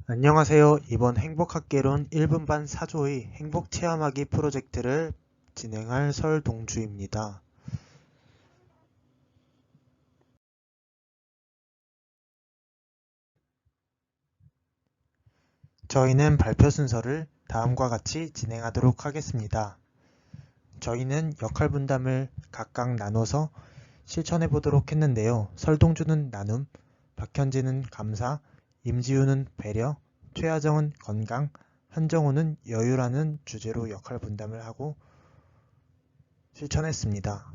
안녕하세요. 이번 행복학개론 1분반 4조의 행복체험하기 프로젝트를 진행할 설동주입니다. 저희는 발표 순서를 다음과 같이 진행하도록 하겠습니다. 저희는 역할 분담을 각각 나눠서 실천해 보도록 했는데요. 설동주는 나눔, 박현진은 감사, 임지우는 배려, 최하정은 건강, 한정우는 여유라는 주제로 역할 분담을 하고 실천했습니다.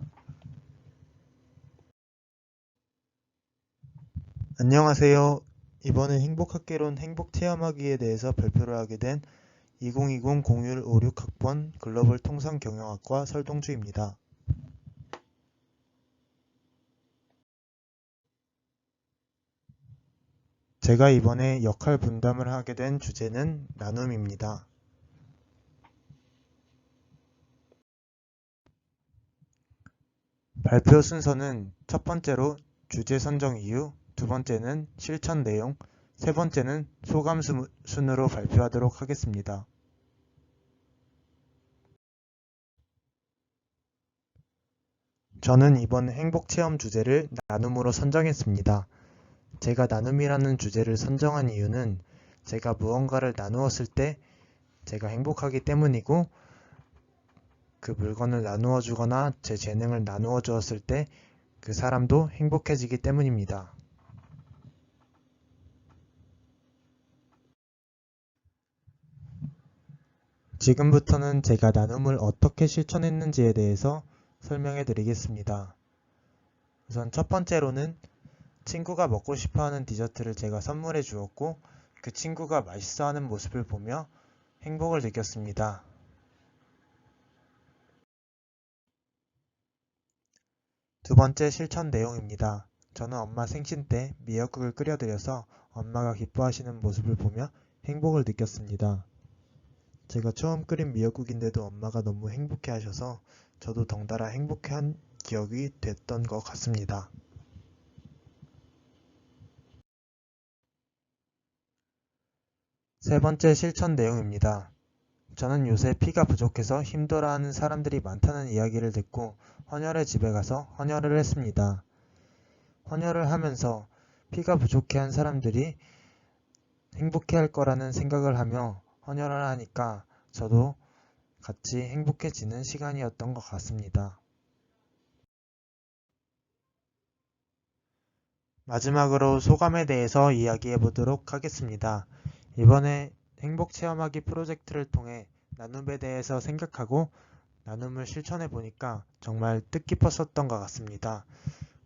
안녕하세요. 이번엔 행복학개론 행복체험하기에 대해서 발표를 하게 된 2020 0156학번 글로벌 통상경영학과 설동주입니다. 제가 이번에 역할 분담을 하게 된 주제는 나눔입니다. 발표 순서는 첫 번째로 주제 선정 이유, 두 번째는 실천 내용, 세 번째는 소감 순으로 발표하도록 하겠습니다. 저는 이번 행복체험 주제를 나눔으로 선정했습니다. 제가 나눔이라는 주제를 선정한 이유는 제가 무언가를 나누었을 때 제가 행복하기 때문이고, 그 물건을 나누어 주거나 제 재능을 나누어 주었을 때 그 사람도 행복해지기 때문입니다. 지금부터는 제가 나눔을 어떻게 실천했는지에 대해서 설명해 드리겠습니다. 우선 첫 번째로는 친구가 먹고 싶어 하는 디저트를 제가 선물해 주었고, 그 친구가 맛있어 하는 모습을 보며 행복을 느꼈습니다. 두 번째 실천 내용입니다. 저는 엄마 생신 때 미역국을 끓여드려서 엄마가 기뻐하시는 모습을 보며 행복을 느꼈습니다. 제가 처음 끓인 미역국인데도 엄마가 너무 행복해 하셔서 저도 덩달아 행복한 기억이 됐던 것 같습니다. 세 번째 실천 내용입니다. 저는 요새 피가 부족해서 힘들어하는 사람들이 많다는 이야기를 듣고 헌혈의 집에 가서 헌혈을 했습니다. 헌혈을 하면서 피가 부족해한 사람들이 행복해할 거라는 생각을 하며 헌혈을 하니까 저도 같이 행복해지는 시간이었던 것 같습니다. 마지막으로 소감에 대해서 이야기해 보도록 하겠습니다. 이번에 행복 체험하기 프로젝트를 통해 나눔에 대해서 생각하고 나눔을 실천해 보니까 정말 뜻깊었었던 것 같습니다.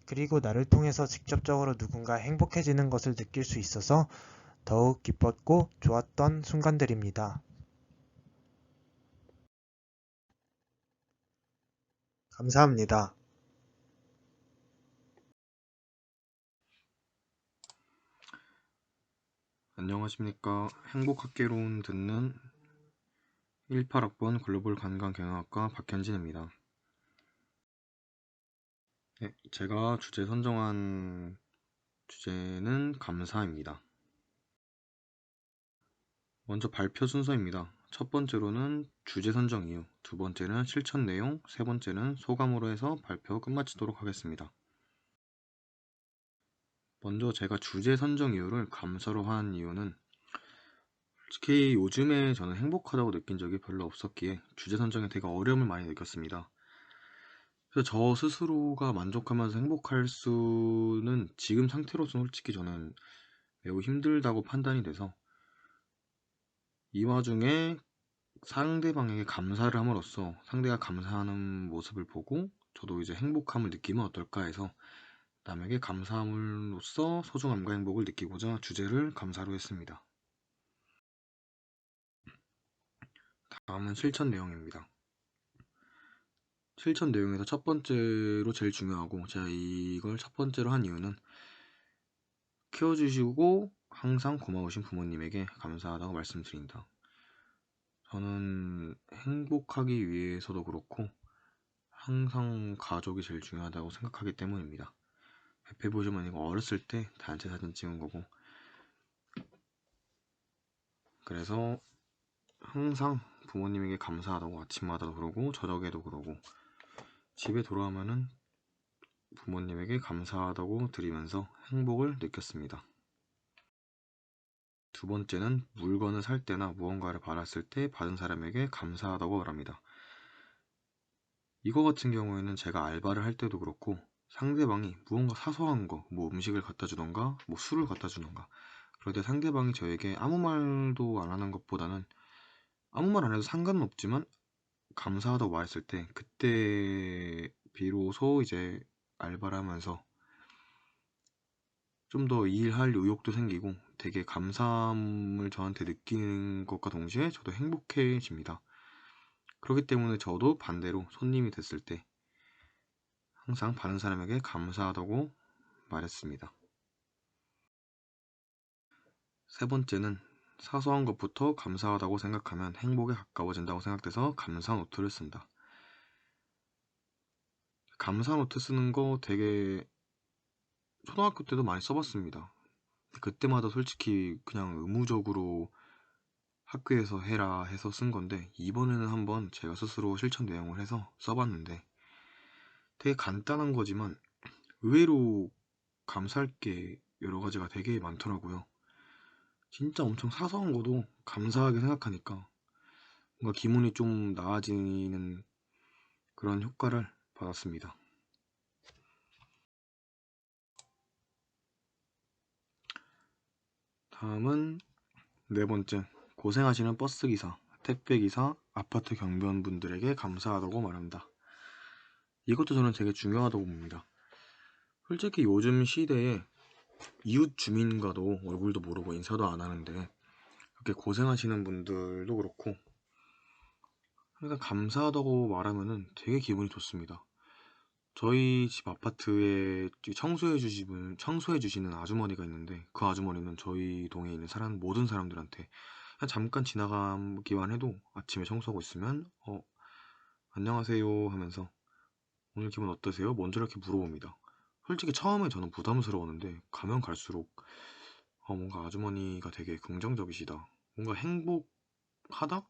그리고 나를 통해서 직접적으로 누군가 행복해지는 것을 느낄 수 있어서 더욱 기뻤고 좋았던 순간들입니다. 감사합니다. 안녕하십니까. 행복학개론 듣는 18학번 글로벌 관광경영학과 박현진입니다. 네, 제가 주제 선정한 주제는 감사입니다. 먼저 발표 순서입니다. 첫 번째로는 주제 선정 이유, 두 번째는 실천 내용, 세 번째는 소감으로 해서 발표 끝마치도록 하겠습니다. 먼저 제가 주제 선정 이유를 감사로 한 이유는 특히 요즘에 저는 행복하다고 느낀 적이 별로 없었기에 주제 선정에 되게 어려움을 많이 느꼈습니다. 그래서 저 스스로가 만족하면서 행복할 수는 지금 상태로서는 솔직히 저는 매우 힘들다고 판단이 돼서 이 와중에 상대방에게 감사를 함으로써 상대가 감사하는 모습을 보고 저도 이제 행복함을 느끼면 어떨까 해서 남에게 감사함으로써 소중함과 행복을 느끼고자 주제를 감사로 했습니다. 다음은 실천 내용입니다. 실천 내용에서 첫 번째로 제일 중요하고 제가 이걸 첫 번째로 한 이유는 키워주시고 항상 고마우신 부모님에게 감사하다고 말씀드린다. 저는 행복하기 위해서도 그렇고 항상 가족이 제일 중요하다고 생각하기 때문입니다. 옆에 보시면 이거 어렸을 때 단체 사진 찍은 거고 그래서 항상 부모님에게 감사하다고 아침마다도 그러고 저녁에도 그러고 집에 돌아오면은 부모님에게 감사하다고 드리면서 행복을 느꼈습니다. 두 번째는 물건을 살 때나 무언가를 받았을 때 받은 사람에게 감사하다고 말합니다. 이거 같은 경우에는 제가 알바를 할 때도 그렇고 상대방이 무언가 사소한 거, 뭐 음식을 갖다 주던가, 뭐 술을 갖다 주던가, 그럴 때 상대방이 저에게 아무 말도 안 하는 것보다는 아무 말 안 해도 상관은 없지만 감사하다고 말했을 때 그때 비로소 이제 알바를 하면서 좀 더 일할 의욕도 생기고 되게 감사함을 저한테 느끼는 것과 동시에 저도 행복해집니다. 그렇기 때문에 저도 반대로 손님이 됐을 때 항상 받은 사람에게 감사하다고 말했습니다. 세 번째는 사소한 것부터 감사하다고 생각하면 행복에 가까워진다고 생각돼서 감사 노트를 쓴다. 감사 노트 쓰는 거 되게 초등학교 때도 많이 써봤습니다. 그때마다 솔직히 그냥 의무적으로 학교에서 해라 해서 쓴 건데 이번에는 한번 제가 스스로 실천 내용을 해서 써봤는데 되게 간단한 거지만 의외로 감사할 게 여러 가지가 되게 많더라고요. 진짜 엄청 사소한 거도 감사하게 생각하니까 뭔가 기분이 좀 나아지는 그런 효과를 받았습니다. 다음은 네 번째, 고생하시는 버스기사, 택배기사, 아파트 경비원분들에게 감사하다고 말한다. 이것도 저는 되게 중요하다고 봅니다. 솔직히 요즘 시대에 이웃 주민과도 얼굴도 모르고 인사도 안 하는데 그렇게 고생하시는 분들도 그렇고 항상 감사하다고 말하면은 되게 기분이 좋습니다. 저희 집 아파트에 청소해 주시는 아주머니가 있는데 그 아주머니는 저희 동에 있는 모든 사람들한테 그냥 잠깐 지나가기만 해도 아침에 청소하고 있으면 안녕하세요 하면서 오늘 기분 어떠세요? 먼저 이렇게 물어봅니다. 솔직히 처음에 저는 부담스러웠는데 가면 갈수록 뭔가 아주머니가 되게 긍정적이시다. 뭔가 행복하다?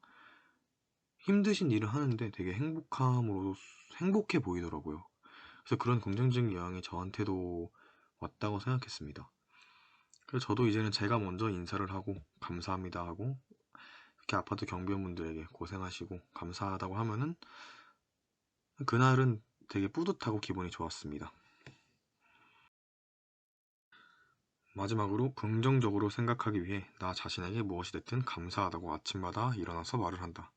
힘드신 일을 하는데 되게 행복해 보이더라고요. 그래서 그런 긍정적인 영향이 저한테도 왔다고 생각했습니다. 그래서 저도 이제는 제가 먼저 인사를 하고 감사합니다 하고 이렇게 아파트 경비원분들에게 고생하시고 감사하다고 하면은 그날은 되게 뿌듯하고 기분이 좋았습니다. 마지막으로 긍정적으로 생각하기 위해 나 자신에게 무엇이 됐든 감사하다고 아침마다 일어나서 말을 한다.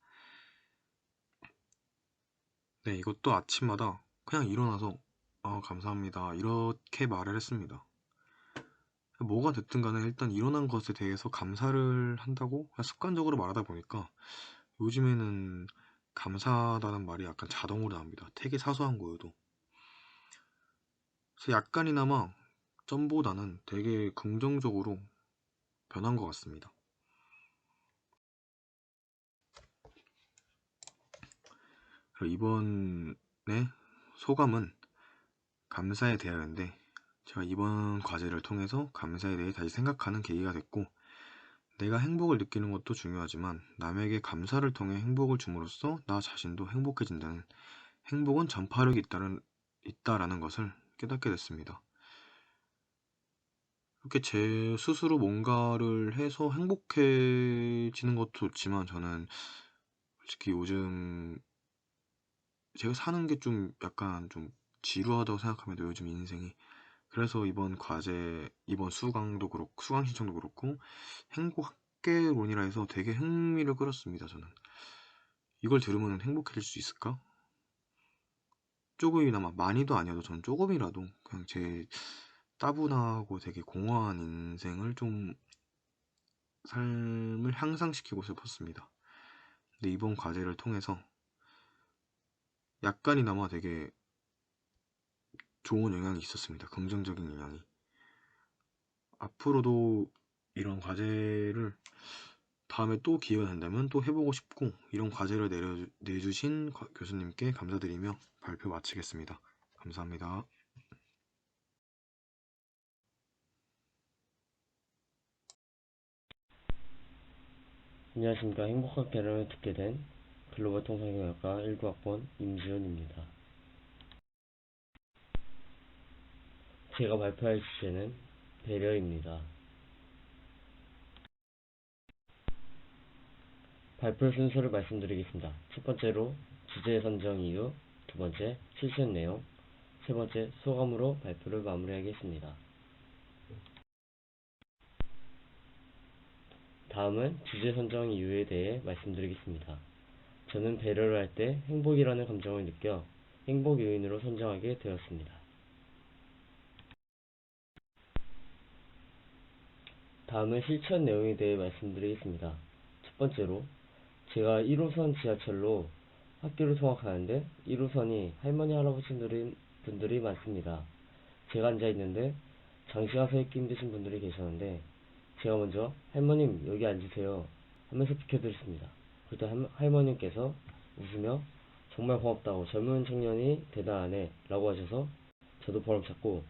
네, 이것도 아침마다 그냥 일어나서 감사합니다 이렇게 말을 했습니다. 뭐가 됐든 간에 일단 일어난 것에 대해서 감사를 한다고 그냥 습관적으로 말하다 보니까 요즘에는 감사하다는 말이 약간 자동으로 나옵니다. 되게 사소한 거여도. 그래서 약간이나마 전보다는 되게 긍정적으로 변한 것 같습니다. 이번에 소감은 감사에 대하여인데 제가 이번 과제를 통해서 감사에 대해 다시 생각하는 계기가 됐고 내가 행복을 느끼는 것도 중요하지만 남에게 감사를 통해 행복을 줌으로써 나 자신도 행복해진다는 행복은 전파력이 있다라는 것을 깨닫게 됐습니다. 이렇게 제 스스로 뭔가를 해서 행복해지는 것도 좋지만 저는 솔직히 요즘 제가 사는 게 좀 약간 좀 지루하다고 생각합니다. 요즘 인생이. 그래서 이번 수강 신청도 그렇고 행복 학개론이라 해서 되게 흥미를 끌었습니다. 저는 이걸 들으면 행복해질 수 있을까? 조금이나마 많이도 아니어도 전 조금이라도 그냥 제 따분하고 되게 공허한 인생을 좀 삶을 향상시키고 싶었습니다. 근데 이번 과제를 통해서 약간이나마 되게 좋은 영향이 있었습니다. 긍정적인 영향이. 앞으로도 이런 과제를 다음에 또 기회가 된다면 또 해보고 싶고 이런 과제를 내주신 교수님께 감사드리며 발표 마치겠습니다. 감사합니다. 안녕하십니까. 행복한 결혼을 듣게 된 글로벌 통상경영학과 19학번 임지훈입니다. 제가 발표할 주제는 배려입니다. 발표 순서를 말씀드리겠습니다. 첫 번째로 주제 선정 이유, 두 번째 실천 내용, 세 번째 소감으로 발표를 마무리하겠습니다. 다음은 주제 선정 이유에 대해 말씀드리겠습니다. 저는 배려를 할 때 행복이라는 감정을 느껴 행복 요인으로 선정하게 되었습니다. 다음은 실천 내용에 대해 말씀드리겠습니다. 첫 번째로 제가 1호선 지하철로 학교를 통학하는데 1호선이 할머니 할아버지들이 많습니다. 제가 앉아있는데 장시간 서 있기 힘드신 분들이 계셨는데 제가 먼저 할머님 여기 앉으세요 하면서 비켜드렸습니다. 그때 할머님께서 웃으며 정말 고맙다고 젊은 청년이 대단하네 라고 하셔서 저도 보람찼고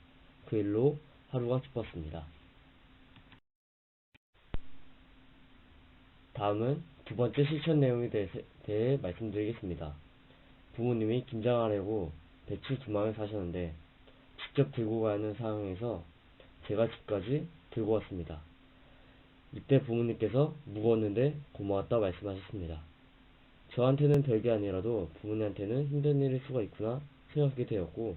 그 일로 하루가 기뻤습니다. 다음은 두 번째 실천 내용에 대해 말씀드리겠습니다. 부모님이 김장하려고 배추 2망을 사셨는데 직접 들고 가는 상황에서 제가 집까지 들고 왔습니다. 이때 부모님께서 무거웠는데 고마웠다 말씀하셨습니다. 저한테는 별게 아니라도 부모님한테는 힘든 일일 수가 있구나 생각하게 되었고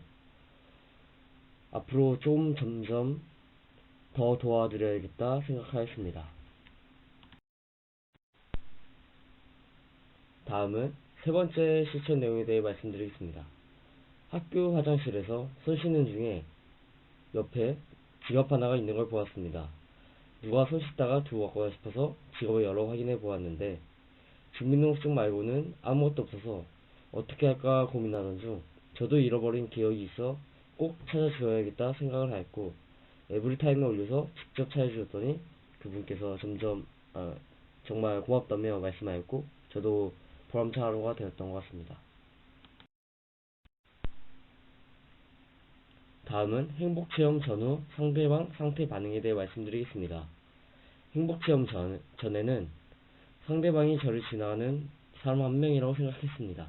앞으로 점점 더 도와드려야겠다 생각하였습니다. 다음은 세 번째 실천 내용에 대해 말씀드리겠습니다. 학교 화장실에서 손 씻는 중에 옆에 지갑 하나가 있는 걸 보았습니다. 누가 손 씻다가 두고 갔구나 싶어서 지갑을 열어 확인해 보았는데 주민등록증 말고는 아무것도 없어서 어떻게 할까 고민하던 중 저도 잃어버린 기억이 있어 꼭 찾아줘야겠다 생각을 하였고 에브리타임에 올려서 직접 찾아주셨더니 그분께서 정말 고맙다며 말씀하였고 저도 보람찬 하루가 되었던 것 같습니다. 다음은 행복체험 전후 상대방 상태 반응에 대해 말씀드리겠습니다. 행복체험 전에는 상대방이 저를 지나가는 사람 한 명이라고 생각했습니다.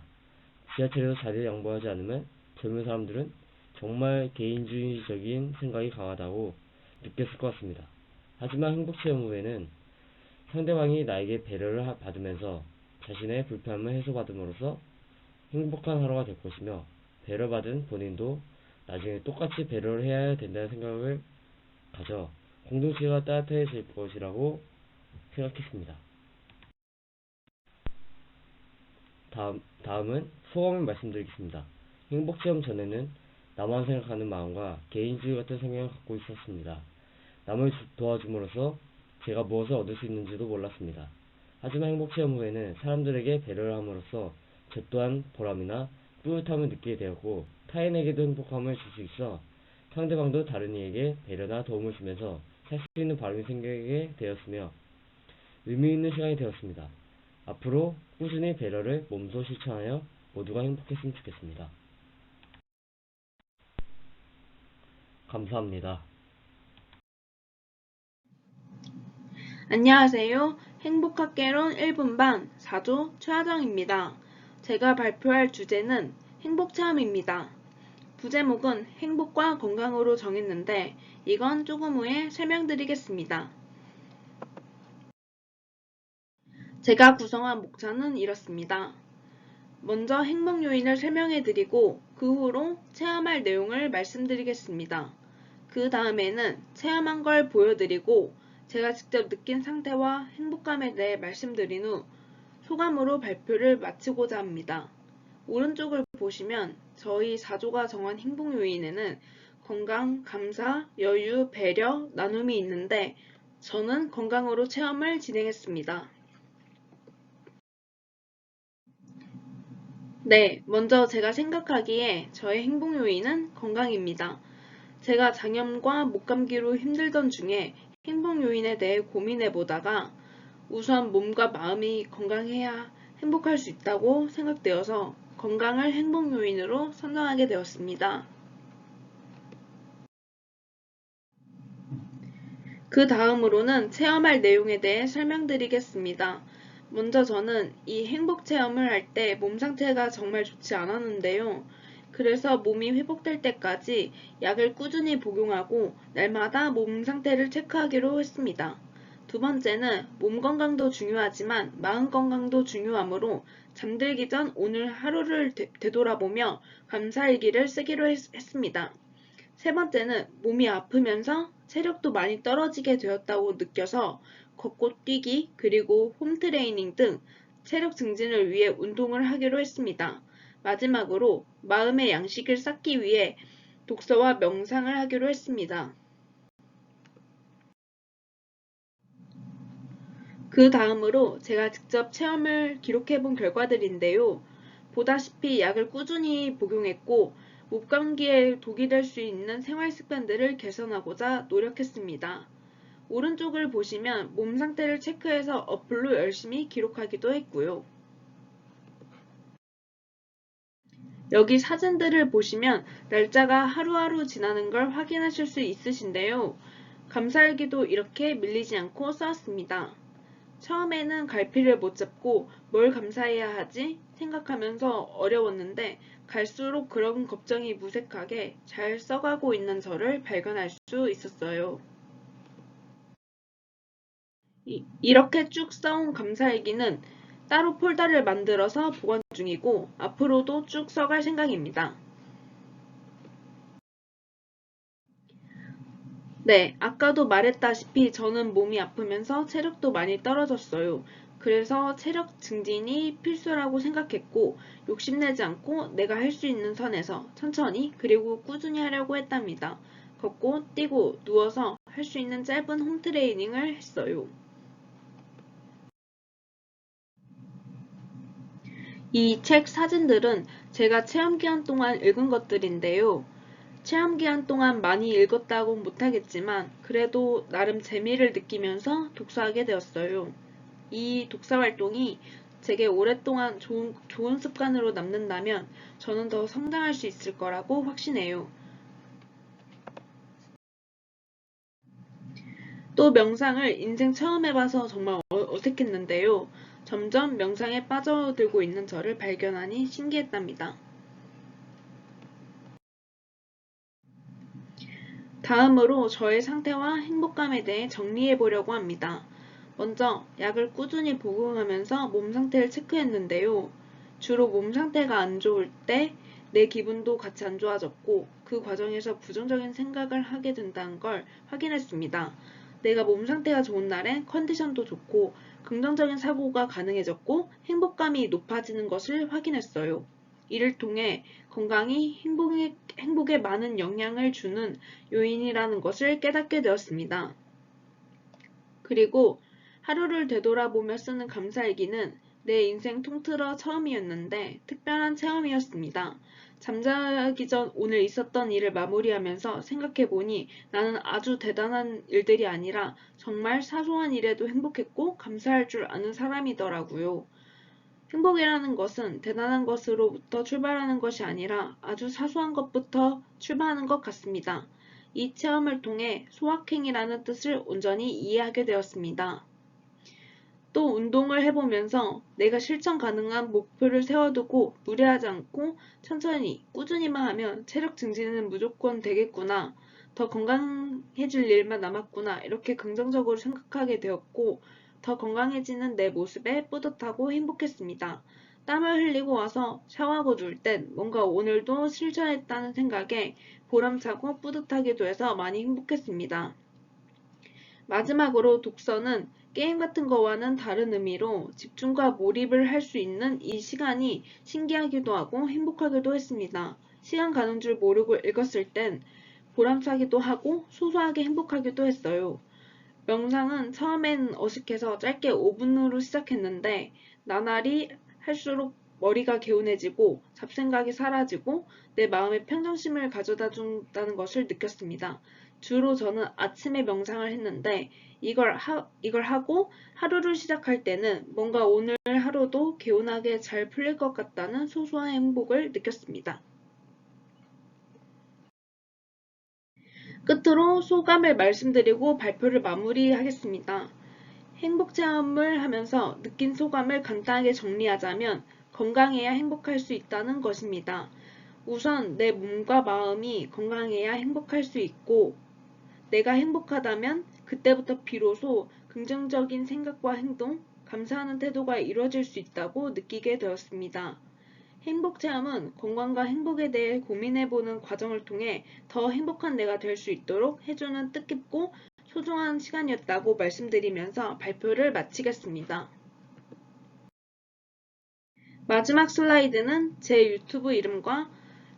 지하철에서 자리를 양보하지 않으면 젊은 사람들은 정말 개인주의적인 생각이 강하다고 느꼈을 것 같습니다. 하지만 행복체험 후에는 상대방이 나에게 배려를 받으면서 자신의 불편함을 해소받음으로써 행복한 하루가 될 것이며 배려받은 본인도 나중에 똑같이 배려를 해야 된다는 생각을 가져 공동체가 따뜻해질 것이라고 생각했습니다. 다음은 소감을 말씀드리겠습니다. 행복체험 전에는 나만 생각하는 마음과 개인주의 같은 성향을 갖고 있었습니다. 남을 도와줌으로써 제가 무엇을 얻을 수 있는지도 몰랐습니다. 하지만 행복체험 후에는 사람들에게 배려를 함으로써 저 또한 보람이나 뿌듯함을 느끼게 되었고 타인에게도 행복함을 줄 수 있어 상대방도 다른 이에게 배려나 도움을 주면서 살 수 있는 바람이 생기게 되었으며 의미 있는 시간이 되었습니다. 앞으로 꾸준히 배려를 몸소 실천하여 모두가 행복했으면 좋겠습니다. 감사합니다. 안녕하세요. 행복학개론 1분반 4조 최하정입니다. 제가 발표할 주제는 행복체험입니다. 부제목은 행복과 건강으로 정했는데 이건 조금 후에 설명드리겠습니다. 제가 구성한 목차는 이렇습니다. 먼저 행복 요인을 설명해드리고 그 후로 체험할 내용을 말씀드리겠습니다. 그 다음에는 체험한 걸 보여드리고 제가 직접 느낀 상태와 행복감에 대해 말씀드린 후 소감으로 발표를 마치고자 합니다. 오른쪽을 보시면 저희 4조가 정한 행복 요인에는 건강, 감사, 여유, 배려, 나눔이 있는데 저는 건강으로 체험을 진행했습니다. 네, 먼저 제가 생각하기에 저의 행복 요인은 건강입니다. 제가 장염과 목감기로 힘들던 중에 행복 요인에 대해 고민해 보다가 우선 몸과 마음이 건강해야 행복할 수 있다고 생각되어서 건강을 행복 요인으로 선정하게 되었습니다. 그 다음으로는 체험할 내용에 대해 설명드리겠습니다. 먼저 저는 이 행복 체험을 할 때 몸 상태가 정말 좋지 않았는데요. 그래서 몸이 회복될 때까지 약을 꾸준히 복용하고 날마다 몸 상태를 체크하기로 했습니다. 두 번째는 몸 건강도 중요하지만 마음 건강도 중요하므로 잠들기 전 오늘 하루를 되돌아보며 감사일기를 쓰기로 했습니다. 세 번째는 몸이 아프면서 체력도 많이 떨어지게 되었다고 느껴서 걷고 뛰기 그리고 홈트레이닝 등 체력 증진을 위해 운동을 하기로 했습니다. 마지막으로 마음의 양식을 쌓기 위해 독서와 명상을 하기로 했습니다. 그 다음으로 제가 직접 체험을 기록해 본 결과들인데요. 보다시피 약을 꾸준히 복용했고 목감기에 독이 될 수 있는 생활 습관들을 개선하고자 노력했습니다. 오른쪽을 보시면 몸 상태를 체크해서 어플로 열심히 기록하기도 했고요. 여기 사진들을 보시면 날짜가 하루하루 지나는 걸 확인하실 수 있으신데요. 감사일기도 이렇게 밀리지 않고 써왔습니다. 처음에는 갈피를 못 잡고 뭘 감사해야 하지 생각하면서 어려웠는데 갈수록 그런 걱정이 무색하게 잘 써가고 있는 저를 발견할 수 있었어요. 이렇게 쭉 써온 감사일기는 따로 폴더를 만들어서 보관 중이고 앞으로도 쭉 써갈 생각입니다. 네, 아까도 말했다시피 저는 몸이 아프면서 체력도 많이 떨어졌어요. 그래서 체력 증진이 필수라고 생각했고 욕심내지 않고 내가 할 수 있는 선에서 천천히 그리고 꾸준히 하려고 했답니다. 걷고 뛰고 누워서 할 수 있는 짧은 홈트레이닝을 했어요. 이 책 사진들은 제가 체험기간 동안 읽은 것들인데요. 체험기간 동안 많이 읽었다고 못하겠지만 그래도 나름 재미를 느끼면서 독서하게 되었어요. 이 독서활동이 제게 오랫동안 좋은 습관으로 남는다면 저는 더 성장할 수 있을 거라고 확신해요. 또 명상을 인생 처음 해봐서 정말 어색했는데요. 점점 명상에 빠져들고 있는 저를 발견하니 신기했답니다. 다음으로 저의 상태와 행복감에 대해 정리해 보려고 합니다. 먼저 약을 꾸준히 복용하면서 몸 상태를 체크했는데요. 주로 몸 상태가 안 좋을 때 내 기분도 같이 안 좋아졌고 그 과정에서 부정적인 생각을 하게 된다는 걸 확인했습니다. 내가 몸 상태가 좋은 날엔 컨디션도 좋고 긍정적인 사고가 가능해졌고 행복감이 높아지는 것을 확인했어요. 이를 통해 건강이 행복에 많은 영향을 주는 요인이라는 것을 깨닫게 되었습니다. 그리고 하루를 되돌아보며 쓰는 감사일기는 내 인생 통틀어 처음이었는데 특별한 체험이었습니다. 잠자기 전 오늘 있었던 일을 마무리하면서 생각해보니 나는 아주 대단한 일들이 아니라 정말 사소한 일에도 행복했고 감사할 줄 아는 사람이더라고요. 행복이라는 것은 대단한 것으로부터 출발하는 것이 아니라 아주 사소한 것부터 출발하는 것 같습니다. 이 체험을 통해 소확행이라는 뜻을 온전히 이해하게 되었습니다. 또 운동을 해보면서 내가 실천 가능한 목표를 세워두고 무리하지 않고 천천히 꾸준히만 하면 체력 증진은 무조건 되겠구나. 더 건강해질 일만 남았구나. 이렇게 긍정적으로 생각하게 되었고 더 건강해지는 내 모습에 뿌듯하고 행복했습니다. 땀을 흘리고 와서 샤워하고 누울 땐 뭔가 오늘도 실천했다는 생각에 보람차고 뿌듯하기도 해서 많이 행복했습니다. 마지막으로 독서는 게임 같은 거와는 다른 의미로 집중과 몰입을 할 수 있는 이 시간이 신기하기도 하고 행복하기도 했습니다. 시간 가는 줄 모르고 읽었을 땐 보람차기도 하고 소소하게 행복하기도 했어요. 명상은 처음엔 어색해서 짧게 5분으로 시작했는데 나날이 할수록 머리가 개운해지고 잡생각이 사라지고 내 마음에 평정심을 가져다 준다는 것을 느꼈습니다. 주로 저는 아침에 명상을 했는데 이걸 하고 하루를 시작할 때는 뭔가 오늘 하루도 개운하게 잘 풀릴 것 같다는 소소한 행복을 느꼈습니다. 끝으로 소감을 말씀드리고 발표를 마무리하겠습니다. 행복 체험을 하면서 느낀 소감을 간단하게 정리하자면 건강해야 행복할 수 있다는 것입니다. 우선 내 몸과 마음이 건강해야 행복할 수 있고 내가 행복하다면 그때부터 비로소 긍정적인 생각과 행동, 감사하는 태도가 이루어질 수 있다고 느끼게 되었습니다. 행복 체험은 건강과 행복에 대해 고민해보는 과정을 통해 더 행복한 내가 될 수 있도록 해주는 뜻깊고 소중한 시간이었다고 말씀드리면서 발표를 마치겠습니다. 마지막 슬라이드는 제 유튜브 이름과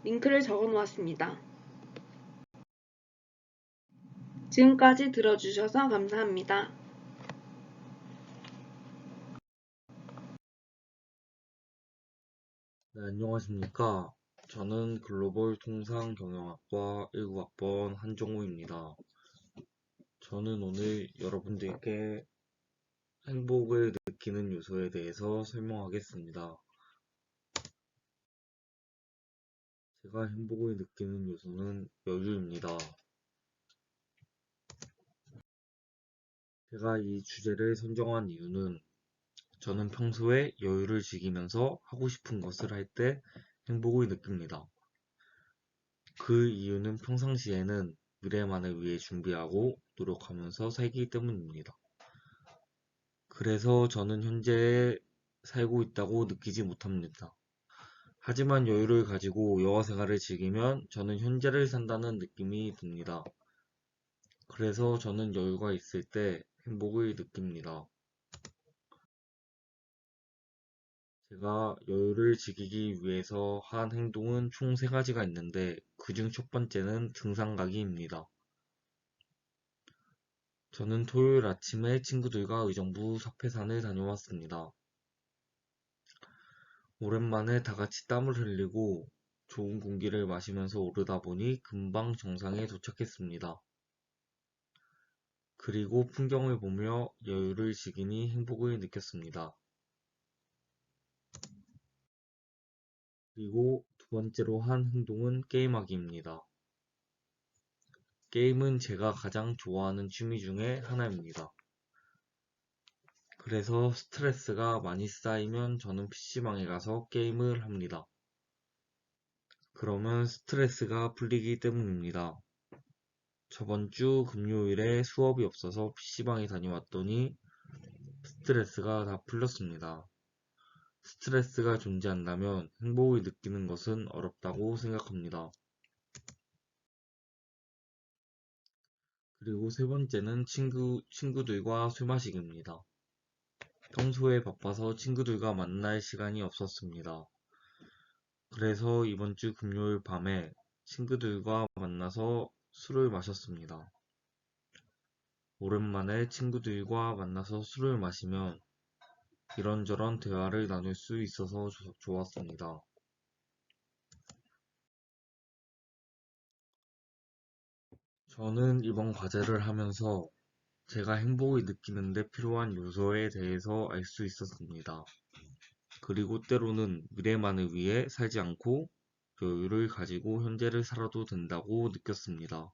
링크를 적어 놓았습니다. 지금까지 들어주셔서 감사합니다. 네, 안녕하십니까. 저는 글로벌 통상경영학과 19학번 한정우입니다. 저는 오늘 여러분들께 행복을 느끼는 요소에 대해서 설명하겠습니다. 제가 행복을 느끼는 요소는 여유입니다. 제가 이 주제를 선정한 이유는 저는 평소에 여유를 즐기면서 하고 싶은 것을 할 때 행복을 느낍니다. 그 이유는 평상시에는 미래만을 위해 준비하고 노력하면서 살기 때문입니다. 그래서 저는 현재에 살고 있다고 느끼지 못합니다. 하지만 여유를 가지고 여가 생활을 즐기면 저는 현재를 산다는 느낌이 듭니다. 그래서 저는 여유가 있을 때 행복을 느낍니다. 제가 여유를 즐기기 위해서 한 행동은 총 3가지가 있는데 그중 첫 번째는 등산 가기입니다. 저는 토요일 아침에 친구들과 의정부 사패산을 다녀왔습니다. 오랜만에 다같이 땀을 흘리고 좋은 공기를 마시면서 오르다 보니 금방 정상에 도착했습니다. 그리고 풍경을 보며 여유를 즐기니 행복을 느꼈습니다. 그리고 두 번째로 한 행동은 게임하기입니다. 게임은 제가 가장 좋아하는 취미 중에 하나입니다. 그래서 스트레스가 많이 쌓이면 저는 PC방에 가서 게임을 합니다. 그러면 스트레스가 풀리기 때문입니다. 저번 주 금요일에 수업이 없어서 PC방에 다녀왔더니 스트레스가 다 풀렸습니다. 스트레스가 존재한다면 행복을 느끼는 것은 어렵다고 생각합니다. 그리고 세 번째는 친구들과 술 마시기입니다. 평소에 바빠서 친구들과 만날 시간이 없었습니다. 그래서 이번 주 금요일 밤에 친구들과 만나서 술을 마셨습니다. 오랜만에 친구들과 만나서 술을 마시면 이런저런 대화를 나눌 수 있어서 좋았습니다. 저는 이번 과제를 하면서 제가 행복을 느끼는데 필요한 요소에 대해서 알 수 있었습니다. 그리고 때로는 미래만을 위해 살지 않고 여유를 가지고 현재를 살아도 된다고 느꼈습니다.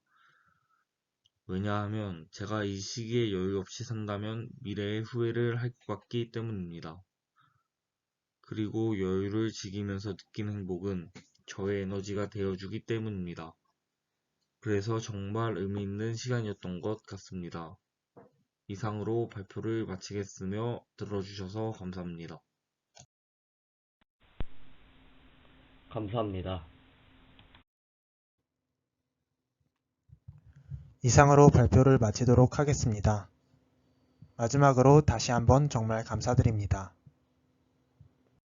왜냐하면 제가 이 시기에 여유 없이 산다면 미래에 후회를 할 것 같기 때문입니다. 그리고 여유를 즐기면서 느낀 행복은 저의 에너지가 되어주기 때문입니다. 그래서 정말 의미 있는 시간이었던 것 같습니다. 이상으로 발표를 마치겠으며 들어주셔서 감사합니다. 감사합니다. 이상으로 발표를 마치도록 하겠습니다. 마지막으로 다시 한번 정말 감사드립니다.